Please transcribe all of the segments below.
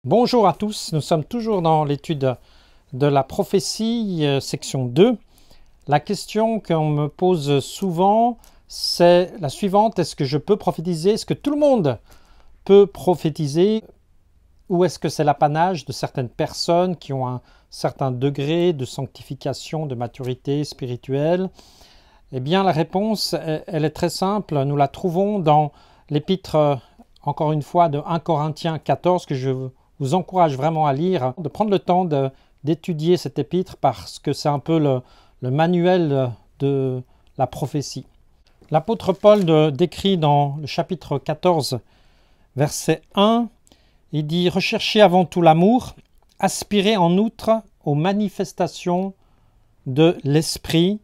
Bonjour à tous, nous sommes toujours dans l'étude de la prophétie, section 2. La question qu'on me pose souvent, c'est la suivante: est-ce que je peux prophétiser? Est-ce que tout le monde peut prophétiser? Ou est-ce que c'est l'apanage de certaines personnes qui ont un certain degré de sanctification, de maturité spirituelle? Eh bien, la réponse, elle est très simple. Nous la trouvons dans l'épître, encore une fois, de 1 Corinthiens 14, que je vous encourage vraiment à lire, de prendre le temps d'étudier cet épître parce que c'est un peu le manuel de la prophétie. L'apôtre Paul décrit dans le chapitre 14, verset 1, il dit « Recherchez avant tout l'amour, aspirez en outre aux manifestations de l'esprit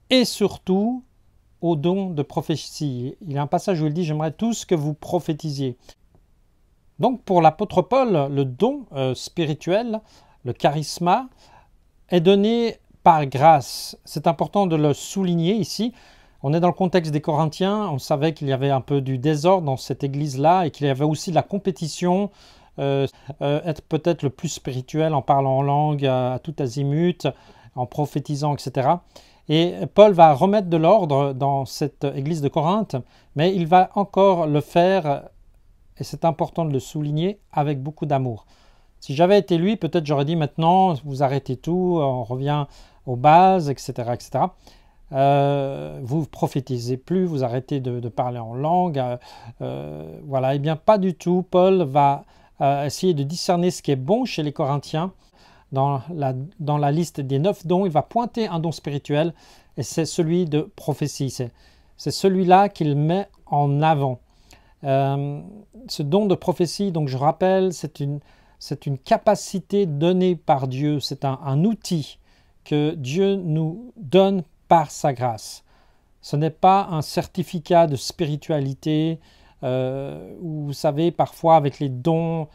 et surtout aux dons de prophétie. » Il y a un passage où il dit « J'aimerais tous que vous prophétisiez ». Donc pour l'apôtre Paul, le don spirituel, le charisma, est donné par grâce. C'est important de le souligner ici. On est dans le contexte des Corinthiens, on savait qu'il y avait un peu du désordre dans cette église-là et qu'il y avait aussi de la compétition, être peut-être le plus spirituel en parlant en langue à tout azimut, en prophétisant, etc. Et Paul va remettre de l'ordre dans cette église de Corinthe, mais il va encore le faire, et c'est important de le souligner, avec beaucoup d'amour. Si j'avais été lui, peut-être j'aurais dit maintenant, vous arrêtez tout, on revient aux bases, etc. etc. Vous ne prophétisez plus, vous arrêtez de parler en langue. Voilà, eh bien pas du tout. Paul va essayer de discerner ce qui est bon chez les Corinthiens. Dans la liste des 9 dons, il va pointer un don spirituel, et c'est celui de prophétie. C'est celui-là qu'il met en avant. Ce don de prophétie, donc je rappelle, c'est une capacité donnée par Dieu, c'est un outil que Dieu nous donne par sa grâce. Ce n'est pas un certificat de spiritualité où, vous savez, parfois avec les dons,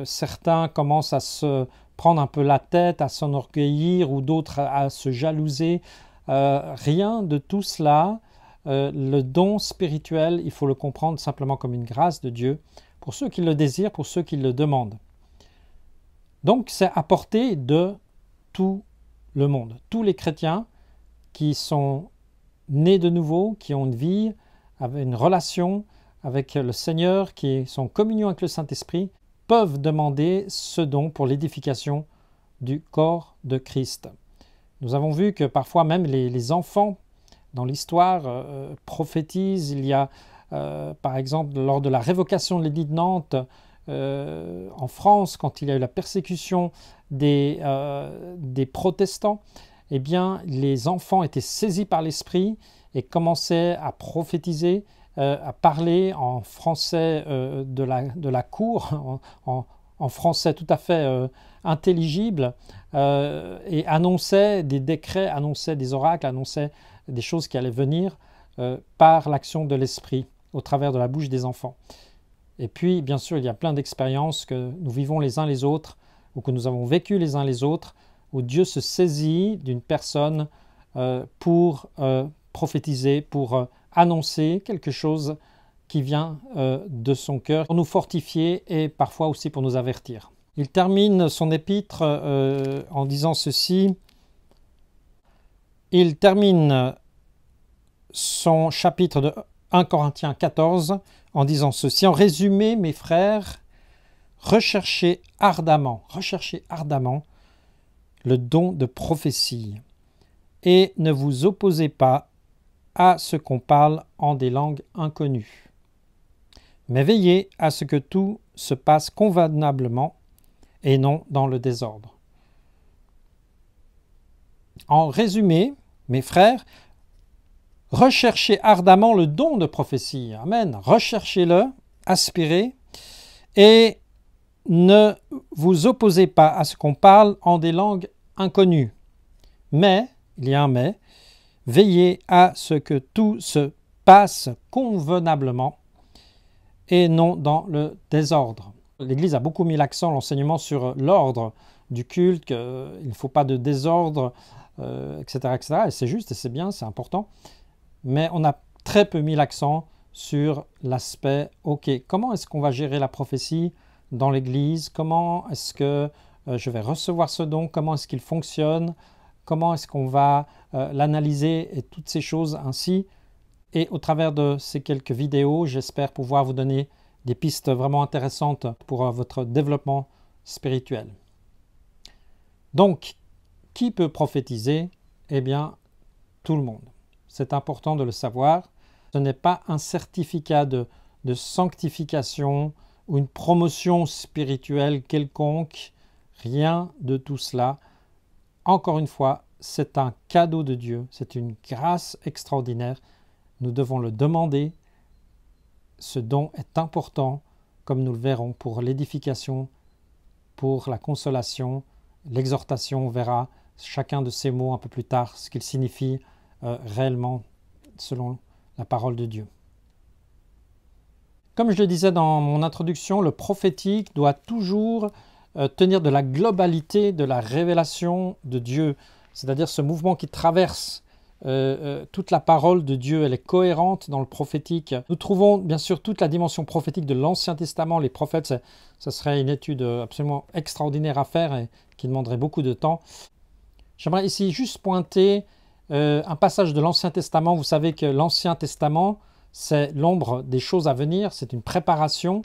certains commencent à se prendre un peu la tête, à s'enorgueillir, ou d'autres à se jalouser. Rien de tout cela. Le don spirituel, il faut le comprendre simplement comme une grâce de Dieu, pour ceux qui le désirent, pour ceux qui le demandent. Donc c'est à portée de tout le monde. Tous les chrétiens qui sont nés de nouveau, qui ont une vie, avec une relation avec le Seigneur, qui sont en communion avec le Saint-Esprit, peuvent demander ce don pour l'édification du corps de Christ. Nous avons vu que parfois même les enfants dans l'histoire prophétisent. Il y a par exemple lors de la révocation de l'édit de Nantes en France, quand il y a eu la persécution des protestants, eh bien les enfants étaient saisis par l'esprit et commençaient à prophétiser, à parler en français de la cour, en français tout à fait intelligible, et annonçaient des décrets, annonçaient des oracles, annonçaient des choses qui allaient venir par l'action de l'esprit au travers de la bouche des enfants. Et puis, bien sûr, il y a plein d'expériences que nous vivons les uns les autres, ou que nous avons vécues les uns les autres, où Dieu se saisit d'une personne pour prophétiser, pour annoncer quelque chose qui vient de son cœur, pour nous fortifier et parfois aussi pour nous avertir. Il termine son épître en disant ceci. Il termine son chapitre de 1 Corinthiens 14 en disant ceci. En résumé, mes frères, recherchez ardemment le don de prophétie et ne vous opposez pas à ce qu'on parle en des langues inconnues. Mais veillez à ce que tout se passe convenablement et non dans le désordre. En résumé, mes frères, recherchez ardemment le don de prophétie. Amen. Recherchez-le, aspirez, et ne vous opposez pas à ce qu'on parle en des langues inconnues. Mais, il y a un mais, veillez à ce que tout se passe convenablement et non dans le désordre. L'Église a beaucoup mis l'accent, l'enseignement sur l'ordre du culte, qu'il ne faut pas de désordre, etc., etc. Et c'est juste et c'est bien, c'est important. Mais on a très peu mis l'accent sur l'aspect, ok, comment est-ce qu'on va gérer la prophétie, dans l'Église, comment est-ce que je vais recevoir ce don, comment est-ce qu'il fonctionne, comment est-ce qu'on va l'analyser et toutes ces choses ainsi. Et au travers de ces quelques vidéos, j'espère pouvoir vous donner des pistes vraiment intéressantes pour votre développement spirituel. Donc, qui peut prophétiser? Eh bien, tout le monde. C'est important de le savoir. Ce n'est pas un certificat de sanctification ou une promotion spirituelle quelconque. Rien de tout cela. Encore une fois, c'est un cadeau de Dieu. C'est une grâce extraordinaire. Nous devons le demander. Ce don est important, comme nous le verrons, pour l'édification, pour la consolation, l'exhortation. On verra chacun de ces mots un peu plus tard, ce qu'il signifie réellement selon la parole de Dieu. Comme je le disais dans mon introduction, le prophétique doit toujours tenir de la globalité de la révélation de Dieu, c'est-à-dire ce mouvement qui traverse toute la parole de Dieu. Elle est cohérente dans le prophétique. Nous trouvons bien sûr toute la dimension prophétique de l'Ancien Testament. Les prophètes, ce serait une étude absolument extraordinaire à faire et qui demanderait beaucoup de temps. J'aimerais ici juste pointer un passage de l'Ancien Testament. Vous savez que l'Ancien Testament, c'est l'ombre des choses à venir. C'est une préparation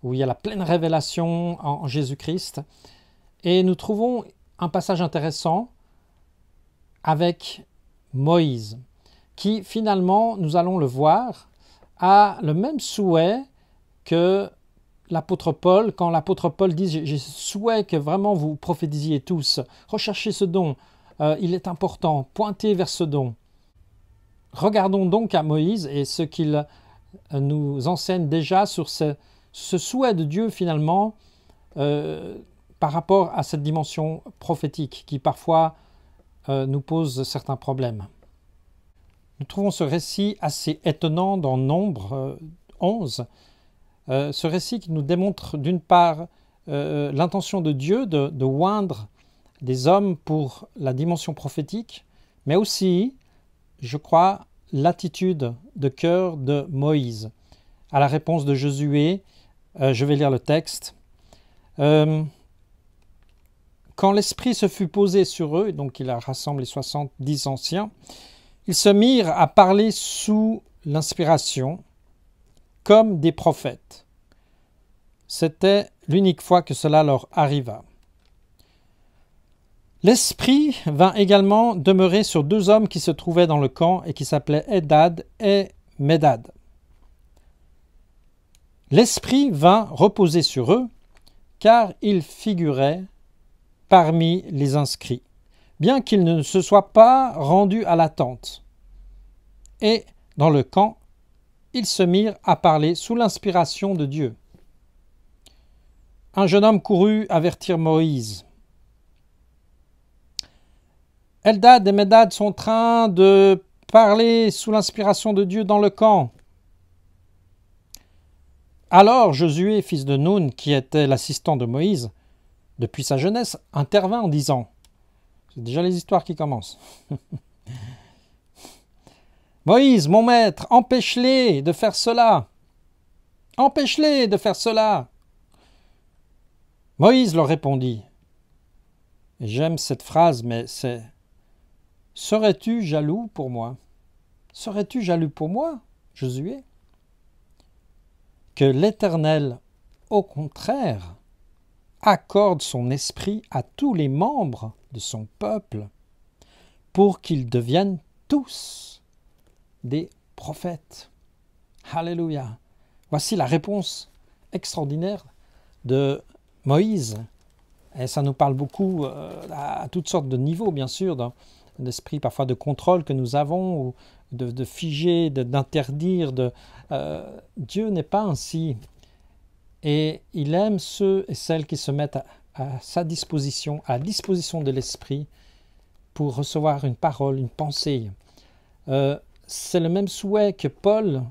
où il y a la pleine révélation en Jésus-Christ. Et nous trouvons un passage intéressant avec Moïse, qui finalement, nous allons le voir, a le même souhait que l'apôtre Paul. Quand l'apôtre Paul dit « J'ai souhait que vraiment vous prophétisiez tous, recherchez ce don, il est important, pointez vers ce don ». Regardons donc à Moïse et ce qu'il nous enseigne déjà sur ce souhait de Dieu finalement par rapport à cette dimension prophétique qui parfois nous pose certains problèmes. Nous trouvons ce récit assez étonnant dans Nombre 11, ce récit qui nous démontre d'une part l'intention de Dieu de oindre des hommes pour la dimension prophétique, mais aussi, je crois, l'attitude de cœur de Moïse. À la réponse de Josué, je vais lire le texte. Quand l'Esprit se fut posé sur eux, donc il a rassemblé 70 anciens, ils se mirent à parler sous l'inspiration, comme des prophètes. C'était l'unique fois que cela leur arriva. L'Esprit vint également demeurer sur 2 hommes qui se trouvaient dans le camp et qui s'appelaient Eldad et Médad. L'Esprit vint reposer sur eux, car ils figuraient parmi les inscrits, bien qu'ils ne se soient pas rendus à la tente. Et dans le camp, ils se mirent à parler sous l'inspiration de Dieu. Un jeune homme courut avertir Moïse. Eldad et Médad sont en train de parler sous l'inspiration de Dieu dans le camp. Alors Josué, fils de Nun, qui était l'assistant de Moïse, depuis sa jeunesse, intervint en disant, c'est déjà les histoires qui commencent. Moïse, mon maître, empêche-les de faire cela. Empêche-les de faire cela. Moïse leur répondit, et j'aime cette phrase, mais c'est « Serais-tu jaloux pour moi? Serais-tu jaloux pour moi, Josué? Que l'Éternel, au contraire, accorde son esprit à tous les membres de son peuple pour qu'ils deviennent tous des prophètes. » Alléluia. Voici la réponse extraordinaire de Moïse. Et ça nous parle beaucoup à toutes sortes de niveaux, bien sûr, d'un esprit parfois de contrôle que nous avons, ou de figer, d'interdire. Dieu n'est pas ainsi. Et il aime ceux et celles qui se mettent à sa disposition, à la disposition de l'Esprit, pour recevoir une parole, une pensée. C'est le même souhait que Paul,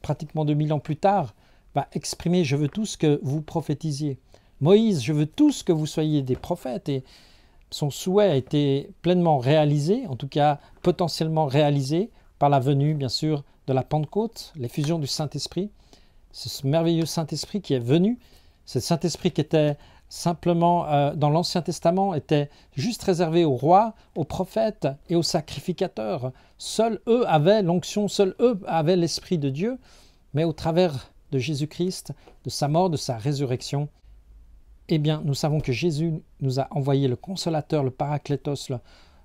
pratiquement 2000 ans plus tard, va exprimer « Je veux tous que vous prophétisiez ». Moïse, je veux tous que vous soyez des prophètes. Et son souhait a été pleinement réalisé, en tout cas potentiellement réalisé, par la venue, bien sûr, de la Pentecôte, l'effusion du Saint-Esprit. C'est ce merveilleux Saint-Esprit qui est venu Ce Saint-Esprit qui était simplement dans l'Ancien Testament était juste réservé aux rois, aux prophètes et aux sacrificateurs. Seuls eux avaient l'onction, seuls eux avaient l'Esprit de Dieu, mais au travers de Jésus-Christ, de sa mort, de sa résurrection, eh bien, nous savons que Jésus nous a envoyé le Consolateur, le Paraclétos,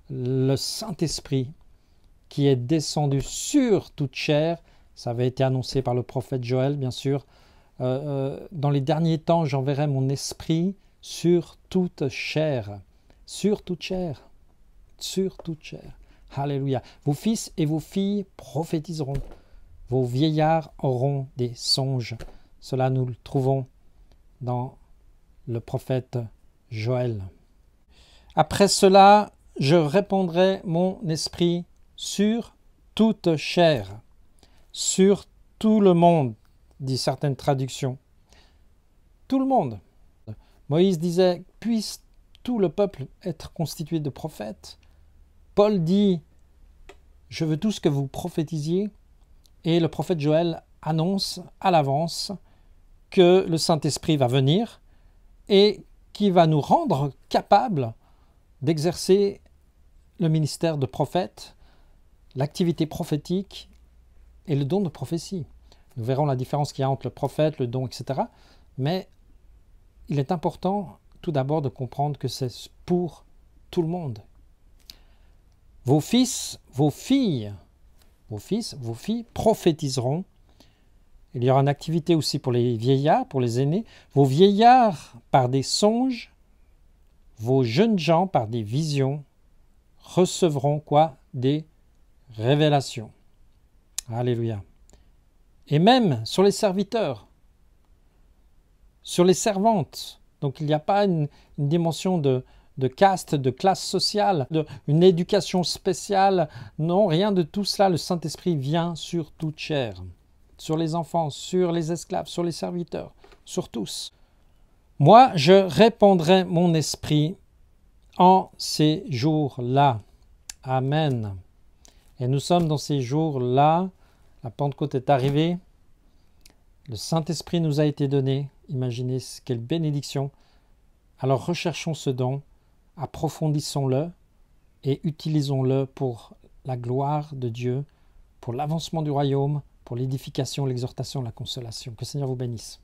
le Saint-Esprit, qui est descendu sur toute chair. Ça avait été annoncé par le prophète Joël, bien sûr. Dans les derniers temps, j'enverrai mon esprit sur toute chair. Sur toute chair. Sur toute chair. Alléluia. Vos fils et vos filles prophétiseront. Vos vieillards auront des songes. Cela, nous le trouvons dans le prophète Joël. Après cela, je répandrai mon esprit sur toute chair, sur tout le monde, dit certaines traductions. Tout le monde. Moïse disait, puisse tout le peuple être constitué de prophètes. Paul dit, je veux tous que vous prophétisiez. Et le prophète Joël annonce à l'avance que le Saint-Esprit va venir et qui va nous rendre capables d'exercer le ministère de prophète, l'activité prophétique et le don de prophétie. Nous verrons la différence qu'il y a entre le prophète, le don, etc. Mais il est important tout d'abord de comprendre que c'est pour tout le monde. Vos fils, vos filles prophétiseront. Il y aura une activité aussi pour les vieillards, pour les aînés. Vos vieillards par des songes, vos jeunes gens par des visions recevront quoi? Des révélations. Alléluia. Et même sur les serviteurs, sur les servantes. Donc il n'y a pas une dimension de caste, de classe sociale, une éducation spéciale. Non, rien de tout cela. Le Saint-Esprit vient sur toute chair. Sur les enfants, sur les esclaves, sur les serviteurs, sur tous. Moi, je répandrai mon esprit en ces jours-là. Amen. Et nous sommes dans ces jours-là. La Pentecôte est arrivée. Le Saint-Esprit nous a été donné. Imaginez quelle bénédiction. Alors recherchons ce don, approfondissons-le et utilisons-le pour la gloire de Dieu, pour l'avancement du royaume, pour l'édification, l'exhortation, la consolation. Que le Seigneur vous bénisse.